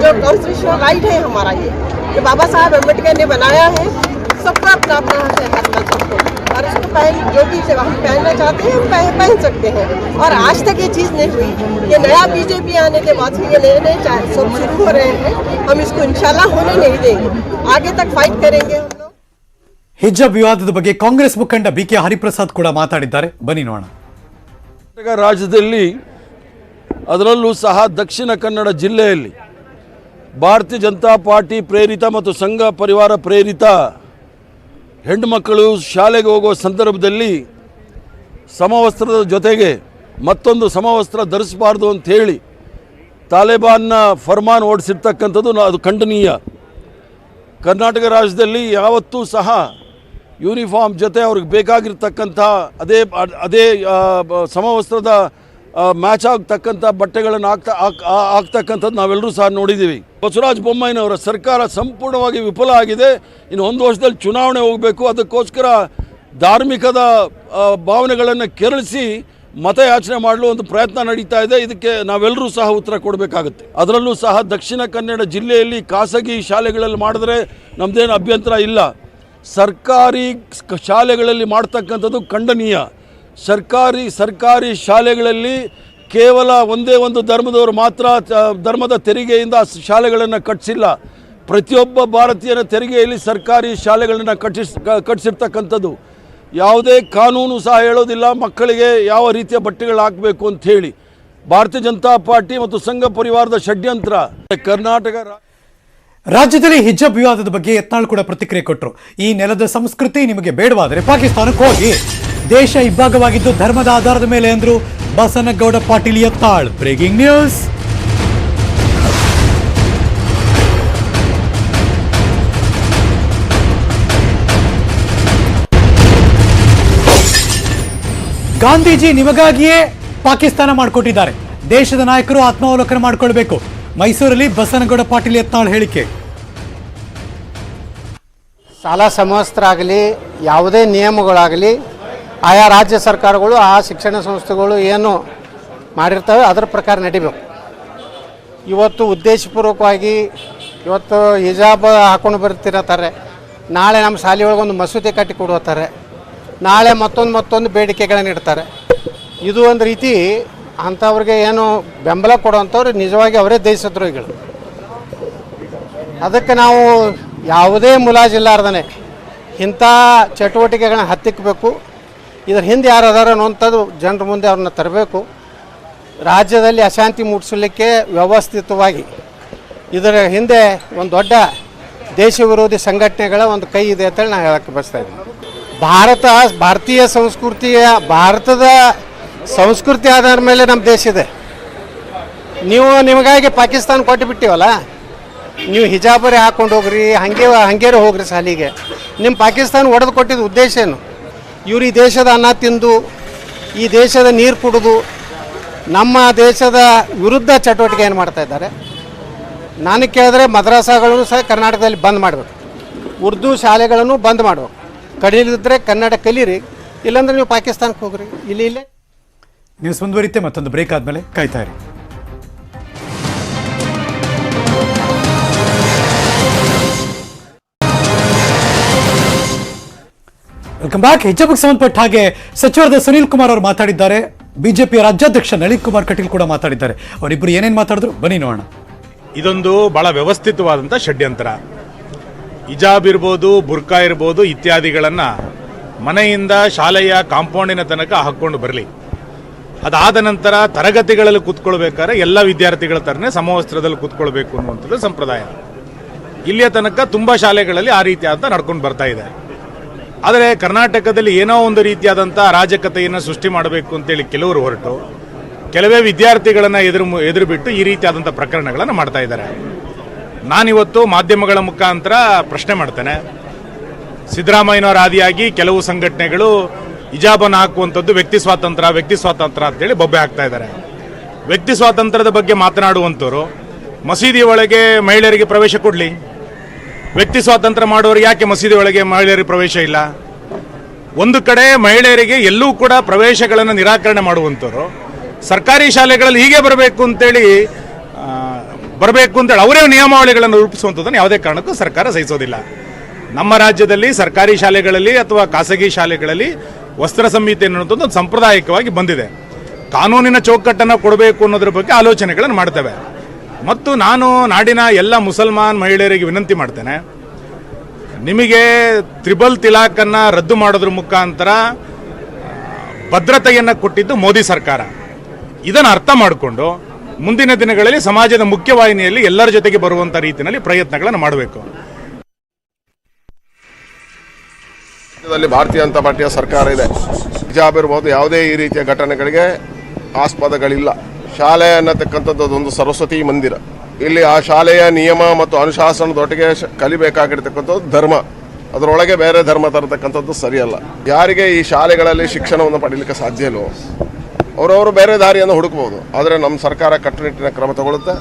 जो कॉन्स्टिट्यूशनल राइट है हमारा ये बाबा साहब अम्बेडकर ने बनाया है। सबको अपना अपना हक है करना सबको, और उसको जो भी हम पहनना चाहते हैं हम पहन सकते हैं। और आज तक ये चीज़ नहीं हुई। ये नया बीजेपी आने के बाद से ये नए नए सब शुरू हो रहे हैं। हम इसको इंशाल्लाह होने नहीं देंगे, आगे तक फाइट करेंगे हम लोग। ಹಿಜಾಬ್ ವಿವಾದದ ಬಗ್ಗೆ ಕಾಂಗ್ರೆಸ್ ಮುಖಂಡ ಬಿಕೆ ಹರಿಪ್ರಸಾದ್ ಕೂಡ ಮಾತಾಡಿದ್ದಾರೆ. ಬನ್ನಿ ನೋಡೋಣ. ರಾಜ್ಯದಲ್ಲಿ ಅದರಲ್ಲೂ ಸಹ ದಕ್ಷಿಣ ಕನ್ನಡ ಜಿಲ್ಲೆಯಲ್ಲಿ ಭಾರತೀಯ ಜನತಾ ಪಾರ್ಟಿ ಪ್ರೇರಿತ ಮತ್ತು ಸಂಘ ಪರಿವಾರ ಪ್ರೇರಿತ ಹೆಣ್ಣುಮಕ್ಕಳು ಶಾಲೆಗೆ ಹೋಗುವ ಸಂದರ್ಭದಲ್ಲಿ ಸಮವಸ್ತ್ರದ ಜೊತೆಗೆ ಮತ್ತೊಂದು ಸಮವಸ್ತ್ರ ಧರಿಸಬಾರ್ದು ಅಂಥೇಳಿ ತಾಲಿಬಾನ್ನ ಫರ್ಮಾನ್ ಓಡಿಸಿರ್ತಕ್ಕಂಥದ್ದು ಅದು ಖಂಡನೀಯ. ಕರ್ನಾಟಕ ರಾಜ್ಯದಲ್ಲಿ ಯಾವತ್ತೂ ಸಹ ಯೂನಿಫಾರ್ಮ್ ಜೊತೆ ಅವ್ರಿಗೆ ಬೇಕಾಗಿರ್ತಕ್ಕಂಥ ಅದೇ ಸಮವಸ್ತ್ರದ ಮ್ಯಾಚ್ ಆಗ್ತಕ್ಕಂಥ ಬಟ್ಟೆಗಳನ್ನು ಆಗ್ತಕ್ಕಂಥದ್ದು ನಾವೆಲ್ಲರೂ ಸಹ ನೋಡಿದ್ದೀವಿ. ಬಸವರಾಜ ಬೊಮ್ಮಾಯಿನವರ ಸರ್ಕಾರ ಸಂಪೂರ್ಣವಾಗಿ ವಿಫಲ ಆಗಿದೆ. ಇನ್ನು ಒಂದು ವರ್ಷದಲ್ಲಿ ಚುನಾವಣೆ ಹೋಗಬೇಕು. ಅದಕ್ಕೋಸ್ಕರ ಧಾರ್ಮಿಕದ ಭಾವನೆಗಳನ್ನು ಕೆರಳಿಸಿ ಮತಯಾಚನೆ ಮಾಡಲು ಒಂದು ಪ್ರಯತ್ನ ನಡೀತಾ ಇದೆ. ಇದಕ್ಕೆ ನಾವೆಲ್ಲರೂ ಸಹ ಉತ್ತರ ಕೊಡಬೇಕಾಗುತ್ತೆ. ಅದರಲ್ಲೂ ಸಹ ದಕ್ಷಿಣ ಕನ್ನಡ ಜಿಲ್ಲೆಯಲ್ಲಿ ಖಾಸಗಿ ಶಾಲೆಗಳಲ್ಲಿ ಮಾಡಿದ್ರೆ ನಮ್ಮದೇನು ಅಭ್ಯಂತರ ಇಲ್ಲ. ಸರ್ಕಾರಿ ಶಾಲೆಗಳಲ್ಲಿ ಮಾಡ್ತಕ್ಕಂಥದ್ದು ಖಂಡನೀಯ. ಸರ್ಕಾರಿ ಶಾಲೆಗಳಲ್ಲಿ ಕೇವಲ ಒಂದೇ ಒಂದು ಧರ್ಮದವರು ಮಾತ್ರ ಧರ್ಮದ ತೆರಿಗೆಯಿಂದ ಶಾಲೆಗಳನ್ನು ಕಟ್ಟಿಸಿಲ್ಲ. ಪ್ರತಿಯೊಬ್ಬ ಭಾರತೀಯನ ತೆರಿಗೆಯಲ್ಲಿ ಸರ್ಕಾರಿ ಶಾಲೆಗಳನ್ನು ಕಟ್ಟಿಸಿರ್ತಕ್ಕಂಥದ್ದು. ಯಾವುದೇ ಕಾನೂನು ಸಹ ಹೇಳೋದಿಲ್ಲ ಮಕ್ಕಳಿಗೆ ಯಾವ ರೀತಿಯ ಬಟ್ಟೆಗಳು ಹಾಕಬೇಕು ಅಂತ ಹೇಳಿ. ಭಾರತೀಯ ಜನತಾ ಪಾರ್ಟಿ ಮತ್ತು ಸಂಘ ಪರಿವಾರದ ಷಡ್ಯಂತ್ರ. ಕರ್ನಾಟಕ ರಾಜ್ಯದಲ್ಲಿ ಹಿಜಾಬ್ ವಿವಾದದ ಬಗ್ಗೆ ಯತ್ನಾಳ್ ಕೂಡ ಪ್ರತಿಕ್ರಿಯೆ ಕೊಟ್ಟರು. ಈ ನೆಲದ ಸಂಸ್ಕೃತಿ ನಿಮಗೆ ಬೇಡವಾದರೆ ಪಾಕಿಸ್ತಾನಕ್ಕೆ ಹೋಗಿ, ದೇಶ ಇಬ್ಬಾಗವಾಗಿದ್ದು ಧರ್ಮದ ಆಧಾರದ ಮೇಲೆ ಎಂದರು ಬಸನಗೌಡ ಪಾಟೀಲ್ ಯತ್ನಾಳ್. Breaking news. ಗಾಂಧೀಜಿ ನಿಮಗಾಗಿಯೇ ಪಾಕಿಸ್ತಾನ ಮಾಡಿಕೊಟ್ಟಿದ್ದಾರೆ. ದೇಶದ ನಾಯಕರು ಆತ್ಮಾವಲೋಕನ ಮಾಡಿಕೊಳ್ಬೇಕು. ಮೈಸೂರಲ್ಲಿ ಬಸನಗೌಡ ಪಾಟೀಲ್ ಯತ್ನಾಳ್ ಹೇಳಿಕೆ. ಶಾಲಾ ಸಮವಸ್ತ್ರ ಆಗಲಿ, ಯಾವುದೇ ನಿಯಮಗಳಾಗಲಿ ಆಯಾ ರಾಜ್ಯ ಸರ್ಕಾರಗಳು ಆ ಶಿಕ್ಷಣ ಸಂಸ್ಥೆಗಳು ಏನು ಮಾಡಿರ್ತವೆ ಅದರ ಪ್ರಕಾರ ನಡಿಬೇಕು. ಇವತ್ತು ಉದ್ದೇಶಪೂರ್ವಕವಾಗಿ ಇವತ್ತು ಹಿಜಾಬ್ ಹಾಕೊಂಡು ಬರ್ತಿರತ್ತಾರೆ, ನಾಳೆ ನಮ್ಮ ಶಾಲೆಯೊಳಗೆ ಒಂದು ಮಸೂದೆ ಕಟ್ಟಿ ಕೊಡುತ್ತಾರೆ, ನಾಳೆ ಮತ್ತೊಂದು ಬೇಡಿಕೆಗಳನ್ನು ಇಡ್ತಾರೆ. ಇದು ಒಂದು ರೀತಿ ಅಂಥವ್ರಿಗೆ ಏನು ಬೆಂಬಲ ಕೊಡುವಂಥವ್ರು ನಿಜವಾಗಿ ಅವರೇ ದೇಶದ್ರೋಹಿಗಳು. ಅದಕ್ಕೆ ನಾವು ಯಾವುದೇ ಮುಲಾಜಿಲ್ಲಾರ್ದೇ ಇಂಥ ಚಟುವಟಿಕೆಗಳನ್ನ ಹತ್ತಿಕ್ಕಬೇಕು. ಇದರ ಹಿಂದೆ ಯಾರು ಅದಾರ ಅನ್ನೋಂಥದ್ದು ಜನರ ಮುಂದೆ ಅವ್ರನ್ನ ತರಬೇಕು. ರಾಜ್ಯದಲ್ಲಿ ಅಶಾಂತಿ ಮೂಡಿಸಲಿಕ್ಕೆ ವ್ಯವಸ್ಥಿತವಾಗಿ ಇದರ ಹಿಂದೆ ಒಂದು ದೊಡ್ಡ ದೇಶ ವಿರೋಧಿ ಸಂಘಟನೆಗಳ ಒಂದು ಕೈ ಇದೆ ಅಂತೇಳಿ ನಾನು ಹೇಳಕ್ಕೆ ಬಯಸ್ತಾ ಇದ್ದೀನಿ. ಭಾರತದ ಸಂಸ್ಕೃತಿ ಆಧಾರ ಮೇಲೆ ನಮ್ಮ ದೇಶ ಇದೆ. ನಿಮಗಾಗಿ ಪಾಕಿಸ್ತಾನ ಕೊಟ್ಟು ಬಿಟ್ಟಿವಲ್ಲ, ನೀವು ಹಿಜಾಬರೇ ಹಾಕ್ಕೊಂಡು ಹೋಗ್ರಿ, ಹಂಗೇರೆ ಹೋಗ್ರಿ ಶಾಲಿಗೆ. ನಿಮ್ಮ ಪಾಕಿಸ್ತಾನ ಒಡೆದು ಕೊಟ್ಟಿದ್ದ ಉದ್ದೇಶ ಏನು? ಇವರು ಈ ದೇಶದ ಅನ್ನ ತಿಂದು, ಈ ದೇಶದ ನೀರು ಕುಡಿದು, ನಮ್ಮ ದೇಶದ ವಿರುದ್ಧ ಚಟುವಟಿಕೆ ಏನು ಮಾಡ್ತಾ ಇದ್ದಾರೆ. ನಾನು ಕೇಳಿದ್ರೆ ಮದ್ರಾಸಾಗಳನ್ನು ಸಹ ಕರ್ನಾಟಕದಲ್ಲಿ ಬಂದ್ ಮಾಡಬೇಕು, ಉರ್ದು ಶಾಲೆಗಳನ್ನು ಬಂದ್ ಮಾಡಬೇಕು. ಕಲೀಲಿದ್ರೆ ಕನ್ನಡ ಕಲೀರಿ, ಇಲ್ಲಾಂದ್ರೆ ನೀವು ಪಾಕಿಸ್ತಾನಕ್ಕೆ ಹೋಗ್ರಿ. ಇಲ್ಲೇ ನ್ಯೂಸ್ ಮುಂದುವರಿಯುತ್ತೆ. ಮತ್ತೊಂದು ಬ್ರೇಕ್ ಆದಮೇಲೆ ಕಾಯ್ತಾ ಇರಿ. Welcome back. ಹಿಜಾಬ್ಗೆ ಸಂಬಂಧಪಟ್ಟ ಹಾಗೆ ಸಚಿವರಾದ ಸುನೀಲ್ ಕುಮಾರ್ ಅವರು ಮಾತಾಡಿದ್ದಾರೆ. ಬಿಜೆಪಿಯ ರಾಜ್ಯಾಧ್ಯಕ್ಷ ನಳಿನ್ ಕುಮಾರ್ ಕಟೀಲ್ ಕೂಡ ಮಾತಾಡಿದ್ದಾರೆ. ಅವರಿಬ್ಬರು ಏನೇನು ಮಾತಾಡಿದ್ರು ಬನ್ನಿ ನೋಡೋಣ. ಇದೊಂದು ಬಹಳ ವ್ಯವಸ್ಥಿತವಾದಂಥ ಷಡ್ಯಂತ್ರ. ಹಿಜಾಬ್ ಇರ್ಬೋದು, ಬುರ್ಕಾ ಇರ್ಬೋದು, ಇತ್ಯಾದಿಗಳನ್ನು ಮನೆಯಿಂದ ಶಾಲೆಯ ಕಾಂಪೌಂಡಿನ ತನಕ ಹಾಕ್ಕೊಂಡು ಬರಲಿ. ಅದಾದ ನಂತರ ತರಗತಿಗಳಲ್ಲಿ ಕೂತ್ಕೊಳ್ಬೇಕಾದ್ರೆ ಎಲ್ಲ ವಿದ್ಯಾರ್ಥಿಗಳ ಥರನೇ ಸಮವಸ್ತ್ರದಲ್ಲಿ ಕೂತ್ಕೊಳ್ಬೇಕು ಅನ್ನುವಂಥದ್ದು ಸಂಪ್ರದಾಯ. ಇಲ್ಲಿಯ ತನಕ ತುಂಬ ಶಾಲೆಗಳಲ್ಲಿ ಆ ರೀತಿಯಾದ ನಡ್ಕೊಂಡು ಬರ್ತಾ ಇದೆ. ಆದರೆ ಕರ್ನಾಟಕದಲ್ಲಿ ಏನೋ ಒಂದು ರೀತಿಯಾದಂಥ ಅರಾಜಕತೆಯನ್ನು ಸೃಷ್ಟಿ ಮಾಡಬೇಕು ಅಂತೇಳಿ ಕೆಲವರು ಹೊರಟು ಕೆಲವೇ ವಿದ್ಯಾರ್ಥಿಗಳನ್ನು ಎದುರು ಬಿಟ್ಟು ಈ ರೀತಿಯಾದಂಥ ಪ್ರಕರಣಗಳನ್ನು ಮಾಡ್ತಾ ಇದ್ದಾರೆ. ನಾನಿವತ್ತು ಮಾಧ್ಯಮಗಳ ಮುಖಾಂತರ ಪ್ರಶ್ನೆ ಮಾಡ್ತೇನೆ. ಸಿದ್ದರಾಮಯ್ಯನವರ ಆದಿಯಾಗಿ ಕೆಲವು ಸಂಘಟನೆಗಳು ಹಿಜಾಬನ್ನು ಹಾಕುವಂಥದ್ದು ವ್ಯಕ್ತಿ ಸ್ವಾತಂತ್ರ್ಯ ಅಂತೇಳಿ ಬೊಬ್ಬೆ ಹಾಕ್ತಾ ಇದ್ದಾರೆ. ವ್ಯಕ್ತಿ ಸ್ವಾತಂತ್ರ್ಯದ ಬಗ್ಗೆ ಮಾತನಾಡುವಂಥವ್ರು ಮಸೀದಿ ಒಳಗೆ ಮಹಿಳೆಯರಿಗೆ ಪ್ರವೇಶ ಕೊಡಲಿ. ವ್ಯಕ್ತಿ ಸ್ವಾತಂತ್ರ್ಯ ಮಾಡೋರು ಯಾಕೆ ಮಸೀದಿ ಒಳಗೆ ಮಹಿಳೆಯರಿಗೆ ಪ್ರವೇಶ ಇಲ್ಲ? ಒಂದು ಕಡೆ ಮಹಿಳೆಯರಿಗೆ ಎಲ್ಲೂ ಕೂಡ ಪ್ರವೇಶಗಳನ್ನು ನಿರಾಕರಣೆ ಮಾಡುವಂಥವ್ರು ಸರ್ಕಾರಿ ಶಾಲೆಗಳಲ್ಲಿ ಹೀಗೆ ಬರಬೇಕು ಅಂತೇಳಿ ಅವರೇ ನಿಯಮಾವಳಿಗಳನ್ನು ರೂಪಿಸುವಂಥದ್ದನ್ನು ಯಾವುದೇ ಕಾರಣಕ್ಕೂ ಸರ್ಕಾರ ಸಹಿಸೋದಿಲ್ಲ. ನಮ್ಮ ರಾಜ್ಯದಲ್ಲಿ ಸರ್ಕಾರಿ ಶಾಲೆಗಳಲ್ಲಿ ಅಥವಾ ಖಾಸಗಿ ಶಾಲೆಗಳಲ್ಲಿ ವಸ್ತ್ರ ಸಂಹಿತೆ ಅನ್ನೋದು ಸಾಂಪ್ರದಾಯಿಕವಾಗಿ ಬಂದಿದೆ. ಕಾನೂನಿನ ಚೌಕಟ್ಟನ್ನು ಕೊಡಬೇಕು ಅನ್ನೋದ್ರ ಬಗ್ಗೆ ಆಲೋಚನೆಗಳನ್ನು ಮಾಡ್ತೇವೆ. ಮತ್ತು ನಾನು ನಾಡಿನ ಎಲ್ಲ ಮುಸಲ್ಮಾನ್ ಮಹಿಳೆಯರಿಗೆ ವಿನಂತಿ ಮಾಡ್ತೇನೆ, ನಿಮಗೆ ತ್ರಿಬಲ್ ತಿಲಾಕನ್ನು ರದ್ದು ಮಾಡೋದ್ರ ಮುಖಾಂತರ ಭದ್ರತೆಯನ್ನು ಕೊಟ್ಟಿದ್ದು ಮೋದಿ ಸರ್ಕಾರ. ಇದನ್ನು ಅರ್ಥ ಮಾಡಿಕೊಂಡು ಮುಂದಿನ ದಿನಗಳಲ್ಲಿ ಸಮಾಜದ ಮುಖ್ಯವಾಹಿನಿಯಲ್ಲಿ ಎಲ್ಲರ ಜೊತೆಗೆ ಬರುವಂಥ ರೀತಿಯಲ್ಲಿ ಪ್ರಯತ್ನಗಳನ್ನು ಮಾಡಬೇಕು. ಭಾರತೀಯ ಜನತಾ ಪಾರ್ಟಿಯ ಸರ್ಕಾರ ಇದೆ. ಹಿಜಾಬ್ ಇರ್ಬೋದು, ಯಾವುದೇ ಈ ರೀತಿಯ ಘಟನೆಗಳಿಗೆ ಆಸ್ಪದಗಳಿಲ್ಲ. ಶಾಲೆ ಅನ್ನತಕ್ಕಂಥದ್ದು ಒಂದು ಸರಸ್ವತಿ ಮಂದಿರ. ಇಲ್ಲಿ ಆ ಶಾಲೆಯ ನಿಯಮ ಮತ್ತು ಅನುಶಾಸನದೊಟ್ಟಿಗೆ ಕಲಿಬೇಕಾಗಿರ್ತಕ್ಕಂಥದ್ದು ಧರ್ಮ. ಅದರೊಳಗೆ ಬೇರೆ ಧರ್ಮ ತರತಕ್ಕಂಥದ್ದು ಸರಿಯಲ್ಲ. ಯಾರಿಗೆ ಈ ಶಾಲೆಗಳಲ್ಲಿ ಶಿಕ್ಷಣವನ್ನು ಪಡೀಲಿಕ್ಕೆ ಸಾಧ್ಯ ಇಲ್ಲವೋ ಅವರವರು ಬೇರೆ ದಾರಿಯನ್ನು ಹುಡುಕಬಹುದು. ಆದರೆ ನಮ್ಮ ಸರ್ಕಾರ ಕಟ್ಟುನಿಟ್ಟಿನ ಕ್ರಮ ತಗೊಳ್ಳುತ್ತೆ.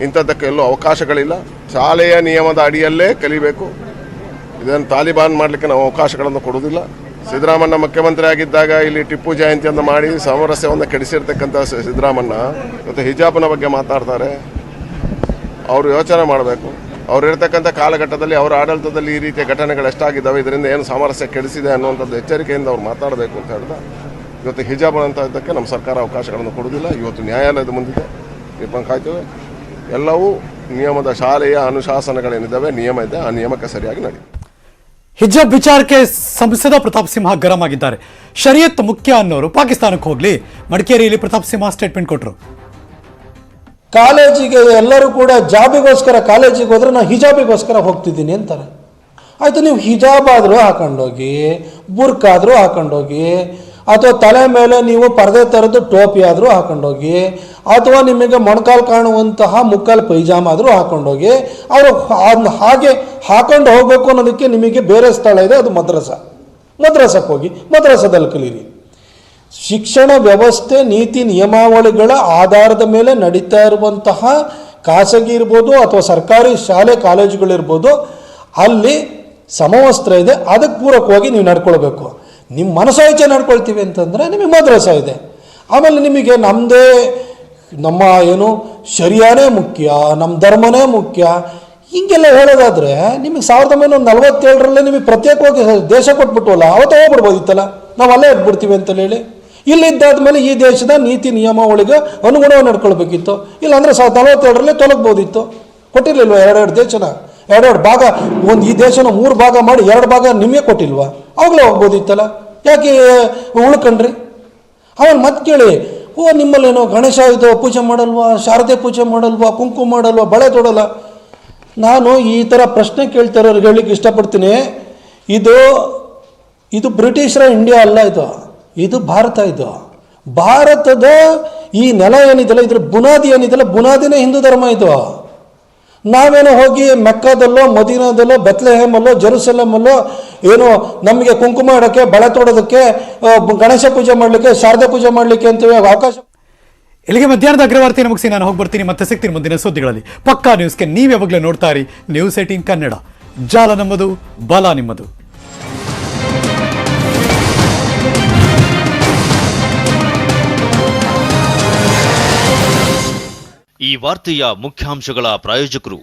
ಇಂಥದ್ದಕ್ಕೆ ಎಲ್ಲೂ ಅವಕಾಶಗಳಿಲ್ಲ. ಶಾಲೆಯ ನಿಯಮದ ಅಡಿಯಲ್ಲೇ ಕಲಿಬೇಕು. ಇದನ್ನು ತಾಲಿಬಾನ್ ಮಾಡಲಿಕ್ಕೆ ನಾವು ಅವಕಾಶಗಳನ್ನು ಕೊಡುವುದಿಲ್ಲ. ಸಿದ್ದರಾಮಣ್ಣ ಮುಖ್ಯಮಂತ್ರಿ ಆಗಿದ್ದಾಗ ಇಲ್ಲಿ ಟಿಪ್ಪು ಜಯಂತಿಯನ್ನು ಮಾಡಿ ಸಾಮರಸ್ಯವನ್ನು ಕೆಡಿಸಿರ್ತಕ್ಕಂಥ ಸಿದ್ದರಾಮಣ್ಣ ಇವತ್ತು ಹಿಜಾಬ್ನ ಬಗ್ಗೆ ಮಾತನಾಡ್ತಾರೆ. ಅವರು ಯೋಚನೆ ಮಾಡಬೇಕು. ಅವ್ರು ಇರ್ತಕ್ಕಂಥ ಕಾಲಘಟ್ಟದಲ್ಲಿ ಅವರ ಆಡಳಿತದಲ್ಲಿ ಈ ರೀತಿಯ ಘಟನೆಗಳು ಎಷ್ಟಾಗಿದ್ದಾವೆ, ಇದರಿಂದ ಏನು ಸಾಮರಸ್ಯ ಕೆಡಿಸಿದೆ ಅನ್ನುವಂಥದ್ದು ಎಚ್ಚರಿಕೆಯಿಂದ ಅವ್ರು ಮಾತನಾಡಬೇಕು ಅಂತ ಹೇಳಿದ. ಇವತ್ತು ಹಿಜಾಬ್ ಅಂತ ಇದಕ್ಕೆ ನಮ್ಮ ಸರ್ಕಾರ ಅವಕಾಶಗಳನ್ನು ಕೊಡುವುದಿಲ್ಲ. ಇವತ್ತು ನ್ಯಾಯಾಲಯದ ಮುಂದಿದೆ, ತೀರ್ಪನ್ನು ಕಾಯ್ತೇವೆ. ಎಲ್ಲವೂ ನಿಯಮದ ಶಾಲೆಯ ಅನುಶಾಸನಗಳೇನಿದ್ದಾವೆ, ನಿಯಮ ಇದೆ, ಆ ನಿಯಮಕ್ಕೆ ಸರಿಯಾಗಿ ನಡೀತದೆ. ಹಿಜಾಬ್ ವಿಚಾರಕ್ಕೆ ಸಂಸದ ಪ್ರತಾಪ್ ಸಿಂಹ ಗರಂ ಆಗಿದ್ದಾರೆ. ಶರಿಯತ್ ಮುಖ್ಯ ಅನ್ನೋರು ಪಾಕಿಸ್ತಾನಕ್ಕೆ ಹೋಗ್ಲಿ. ಮಡಿಕೇರಿಯಲ್ಲಿ ಪ್ರತಾಪ್ ಸಿಂಹ ಸ್ಟೇಟ್ಮೆಂಟ್ ಕೊಟ್ಟರು. ಕಾಲೇಜಿಗೆ ಎಲ್ಲರೂ ಕೂಡ ಜಾಬಿಗೋಸ್ಕರ ಕಾಲೇಜಿಗೆ ಹೋದ್ರೆ ನಾನು ಹಿಜಾಬಿಗೋಸ್ಕರ ಹೋಗ್ತಿದ್ದೀನಿ ಅಂತಾರೆ. ಆಯಿತು, ನೀವು ಹಿಜಾಬ್ ಆದರೂ ಹಾಕೊಂಡೋಗಿ, ಬುರ್ಕ್ ಆದರೂ ಹಾಕೊಂಡೋಗಿ, ಅಥವಾ ತಲೆ ಮೇಲೆ ನೀವು ಪರದೆ ಥರದ್ದು ಟೋಪಿ ಆದರೂ ಹಾಕೊಂಡೋಗಿ, ಅಥವಾ ನಿಮಗೆ ಮೊಣಕಾಲು ಕಾಣುವಂತಹ ಮುಕ್ಕಾಲು ಪೈಜಾಮ ಆದರೂ ಹಾಕೊಂಡೋಗಿ, ಅವರು ಹಾಗೆ ಹಾಕೊಂಡು ಹೋಗಬೇಕು ಅನ್ನೋದಕ್ಕೆ ನಿಮಗೆ ಬೇರೆ ಸ್ಥಳ ಇದೆ, ಅದು ಮದ್ರಸಕ್ಕೆ ಹೋಗಿ ಮದ್ರಸದಲ್ಲಿ ಕಲೀರಿ. ಶಿಕ್ಷಣ ವ್ಯವಸ್ಥೆ ನೀತಿ ನಿಯಮಾವಳಿಗಳ ಆಧಾರದ ಮೇಲೆ ನಡೀತಾ ಇರುವಂತಹ ಖಾಸಗಿ ಇರ್ಬೋದು ಅಥವಾ ಸರ್ಕಾರಿ ಶಾಲೆ ಕಾಲೇಜುಗಳಿರ್ಬೋದು, ಅಲ್ಲಿ ಸಮವಸ್ತ್ರ ಇದೆ, ಅದಕ್ಕೆ ಪೂರಕವಾಗಿ ನೀವು ನಡ್ಕೊಳ್ಬೇಕು. ನಿಮ್ಮ ಮನಸ್ಸು ಇಚ್ಛೆ ನಡ್ಕೊಳ್ತೀವಿ ಅಂತಂದರೆ ನಿಮಗೆ ಮದ್ರಸ ಇದೆ. ಆಮೇಲೆ ನಿಮಗೆ ನಮ್ಮ ಏನು ಶರಿಯಾನೇ ಮುಖ್ಯ, ನಮ್ಮ ಧರ್ಮನೇ ಮುಖ್ಯ, ಹಿಂಗೆಲ್ಲ ಹೇಳೋದಾದರೆ ನಿಮಗೆ 1947 ನಿಮಗೆ ಪ್ರತ್ಯೇಕವಾಗಿ ದೇಶ ಕೊಟ್ಬಿಟ್ಟವಲ್ಲ, ಅವತ್ತು ಹೋಗ್ಬಿಡ್ಬೋದಿತ್ತಲ್ಲ, ನಾವು ಅಲ್ಲೇ ಇಟ್ಬಿಡ್ತೀವಿ ಅಂತ ಹೇಳಿ. ಇಲ್ಲಿದ್ದಾದ್ಮೇಲೆ ಈ ದೇಶದ ನೀತಿ ನಿಯಮಾವಳಿಗೆ ಅನುಗುಣವಾಗಿ ನಡ್ಕೊಳ್ಬೇಕಿತ್ತು. ಇಲ್ಲಾಂದರೆ 1947 ತೊಲಗ್ಬೋದಿತ್ತು. ಕೊಟ್ಟಿರಲಿಲ್ವ ಎರಡು ದೇಶನ, ಎರಡೆರಡು ಭಾಗ, ಒಂದು ಈ ದೇಶನ 3 ಭಾಗ ಮಾಡಿ 2 ಭಾಗ ನಿಮಗೆ ಕೊಟ್ಟಿಲ್ವಾ? ಅವಾಗಲೇ ಹೋಗ್ಬೋದಿತ್ತಲ್ಲ, ಯಾಕೆ ಉಳ್ಕೊಂಡ್ರಿ? ಅವನು ಮತ್ತೆ ಕೇಳಿ, ನಿಮ್ಮಲ್ಲೇನೋ ಗಣೇಶ ಇದು ಪೂಜೆ ಮಾಡಲ್ವಾ, ಶಾರದೆ ಪೂಜೆ ಮಾಡಲ್ವಾ, ಕುಂಕುಮ ಮಾಡಲ್ವಾ, ಬಳೆ ತೊಡಲ್ಲ? ನಾನು ಈ ಥರ ಪ್ರಶ್ನೆ ಕೇಳ್ತಾರವ್ರಿಗೆ ಹೇಳಲಿಕ್ಕೆ ಇಷ್ಟಪಡ್ತೀನಿ. ಇದು ಬ್ರಿಟಿಷರ ಇಂಡಿಯಾ ಅಲ್ಲ, ಇದು ಭಾರತ. ಇದು ಭಾರತದ ಈ ನೆಲ ಏನಿದೆಯಲ್ಲ, ಇದ್ರ ಬುನಾದಿ ಏನಿದೆಯಲ್ಲ, ಬುನಾದಿನೇ ಹಿಂದೂ ಧರ್ಮ. ಇದು ನಾವೇನೋ ಹೋಗಿ ಮೆಕ್ಕಾದಲ್ಲೋ, ಮದೀನಾದಲ್ಲೋ, ಬೆತ್ಲೆಹೇಮಲ್ಲೋ, ಜೆರುಸಲೇಮಲ್ಲೋ ಏನೋ ನಮಗೆ ಕುಂಕುಮ ಇಡೋಕ್ಕೆ, ಬಳೆ ತೊಡೋದಕ್ಕೆ, ಗಣೇಶ ಪೂಜೆ ಮಾಡಲಿಕ್ಕೆ, ಶಾರದೆ ಪೂಜೆ ಮಾಡಲಿಕ್ಕೆ ಅಂತೇಳಿ ಅವಕಾಶ. ಇಲ್ಲಿಗೆ ಮಧ್ಯಾಹ್ನದ ಅಗ್ರವಾರ್ತೆಯನ್ನು ಮುಗಿಸಿ ನಾನು ಹೋಗ್ಬರ್ತೀನಿ. ಮತ್ತೆ ಸಿಗ್ತೀನಿ ಮುಂದಿನ ಸುದ್ದಿಗಳಲ್ಲಿ. ಪಕ್ಕಾ ನ್ಯೂಸ್ಗೆ ನೀವು ಯಾವಾಗಲೂ ನೋಡ್ತಾ ಇರಿ News18 ಕನ್ನಡ. ಜಾಲ ನಮ್ಮದು, ಬಲ ನಿಮ್ಮದು. ಈ ವಾರ್ತೆಯ ಮುಖ್ಯಾಂಶಗಳ ಪ್ರಾಯೋಜಕರು